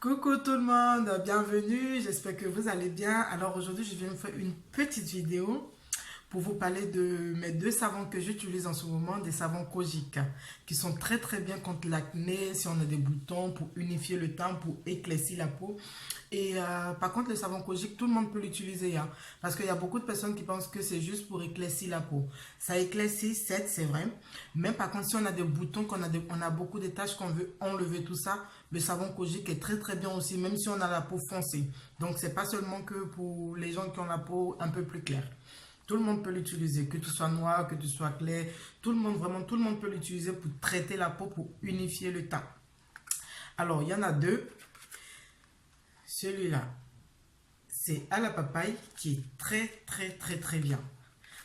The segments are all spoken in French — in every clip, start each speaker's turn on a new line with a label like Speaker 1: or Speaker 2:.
Speaker 1: Coucou tout le monde, bienvenue, j'espère que vous allez bien. Alors aujourd'hui, je viens vous faire une petite vidéo pour vous parler de mes deux savons que j'utilise en ce moment, des savons Kojic, qui sont très bien contre l'acné, si on a des boutons, pour unifier le teint, pour éclaircir la peau. Et par contre, le savon Kojic, tout le monde peut l'utiliser, hein, parce qu'il y a beaucoup de personnes qui pensent que c'est juste pour éclaircir la peau. Ça éclaircit, certes, c'est vrai, mais par contre, si on a des boutons, on a beaucoup de taches, qu'on veut enlever tout ça, le savon Kojic est très bien aussi, même si on a la peau foncée. Donc, c'est pas seulement que pour les gens qui ont la peau un peu plus claire. Tout le monde peut l'utiliser, que tu sois noir, que tu sois clair. Tout le monde, vraiment, tout le monde peut l'utiliser pour traiter la peau, pour unifier le teint. Alors, il y en a deux. Celui-là, c'est à la papaye qui est très bien.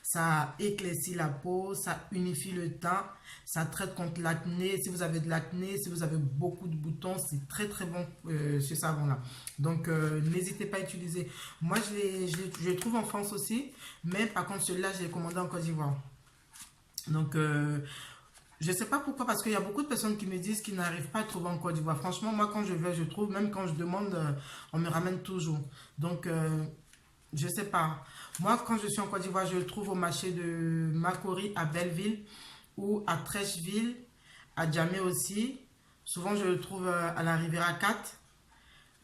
Speaker 1: Ça éclaircit la peau, ça unifie le teint, ça traite contre l'acné. Si vous avez de l'acné, si vous avez beaucoup de boutons, c'est très bon ce savon-là. Donc, n'hésitez pas à utiliser. Moi, je le trouve en France aussi, mais par contre, celui-là, je l'ai commandé en Côte d'Ivoire. Donc, je ne sais pas pourquoi, parce qu'il y a beaucoup de personnes qui me disent qu'ils n'arrivent pas à trouver en Côte d'Ivoire. Franchement, moi, quand je vais, je trouve. Même quand je demande, on me ramène toujours. Donc, je ne sais pas. Moi, quand je suis en Côte d'Ivoire, je le trouve au marché de Makori à Belleville ou à Trècheville, à Djamé aussi. Souvent, je le trouve à la Riviera 4.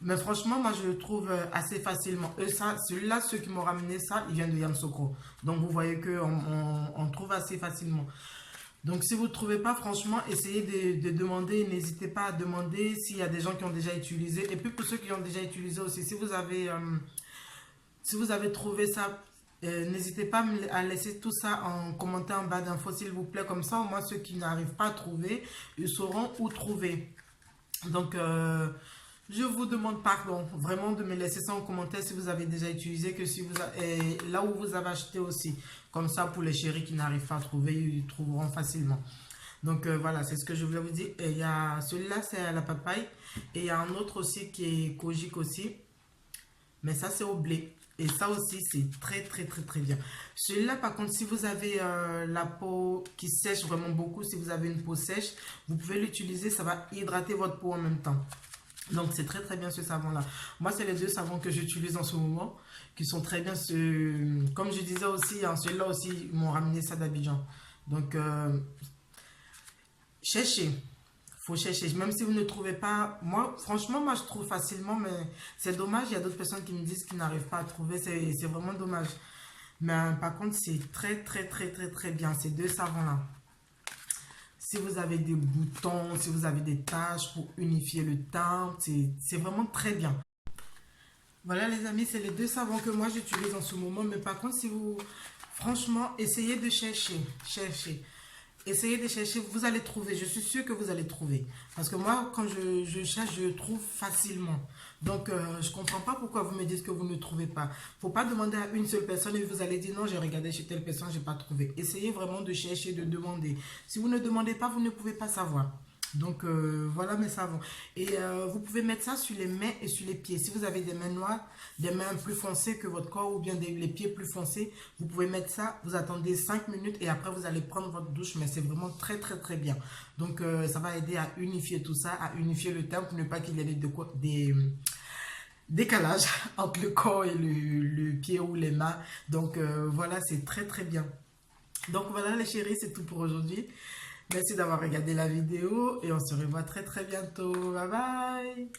Speaker 1: Mais franchement, moi, je le trouve assez facilement. Et ça, celui-là, ceux qui m'ont ramené ça, ils viennent de Yamoussoukro. Donc, vous voyez qu'on trouve assez facilement. Donc, si vous ne trouvez pas, franchement, essayez de demander. N'hésitez pas à demander s'il y a des gens qui ont déjà utilisé. Et puis, pour ceux qui ont déjà utilisé aussi, si vous avez trouvé ça, n'hésitez pas à laisser tout ça en commentaire en bas d'infos, s'il vous plaît. Comme ça, au moins, ceux qui n'arrivent pas à trouver, ils sauront où trouver. Donc, je vous demande pardon, vraiment, de me laisser ça en commentaire si vous avez déjà utilisé, que si vous et là où vous avez acheté aussi. Comme ça, pour les chéris qui n'arrivent pas à trouver, ils trouveront facilement. Donc, voilà, c'est ce que je voulais vous dire. Et il y a celui-là, c'est à la papaye. Et il y a un autre aussi qui est Kojic aussi. Mais ça, c'est au blé. Et ça aussi, c'est très bien. Celui-là, par contre, si vous avez la peau qui sèche vraiment beaucoup, si vous avez une peau sèche, vous pouvez l'utiliser. Ça va hydrater votre peau en même temps. Donc, c'est très bien ce savon-là. Moi, c'est les deux savons que j'utilise en ce moment, qui sont très bien. Comme je disais aussi, hein, celui-là aussi, ils m'ont ramené ça d'Abidjan. Donc, cherchez. Faut chercher. Même si vous ne trouvez pas, moi, franchement, moi, je trouve facilement, mais c'est dommage. Il y a d'autres personnes qui me disent qu'ils n'arrivent pas à trouver. C'est vraiment dommage. Mais par contre, c'est très bien, ces deux savons-là. Si vous avez des boutons, si vous avez des taches pour unifier le teint, c'est vraiment très bien. Voilà les amis, c'est les deux savons que moi j'utilise en ce moment. Mais par contre, si vous, franchement, essayez de chercher. Essayez de chercher, vous allez trouver. Je suis sûre que vous allez trouver. Parce que moi, quand je cherche, je trouve facilement. Donc, je ne comprends pas pourquoi vous me dites que vous ne trouvez pas. Il ne faut pas demander à une seule personne et vous allez dire non, j'ai regardé chez telle personne, je n'ai pas trouvé. Essayez vraiment de chercher, de demander. Si vous ne demandez pas, vous ne pouvez pas savoir. Donc, voilà mes savons. Et vous pouvez mettre ça sur les mains et sur les pieds. Si vous avez des mains noires, des mains plus foncées que votre corps ou bien les pieds plus foncés, vous pouvez mettre ça. Vous attendez 5 minutes et après, vous allez prendre votre douche. Mais c'est vraiment très bien. Donc, ça va aider à unifier tout ça, à unifier le teint pour ne pas qu'il y ait des décalages entre le corps et le pied ou les mains. Donc, voilà, c'est très bien. Donc, voilà les chéris, c'est tout pour aujourd'hui. Merci d'avoir regardé la vidéo et on se revoit très bientôt. Bye bye.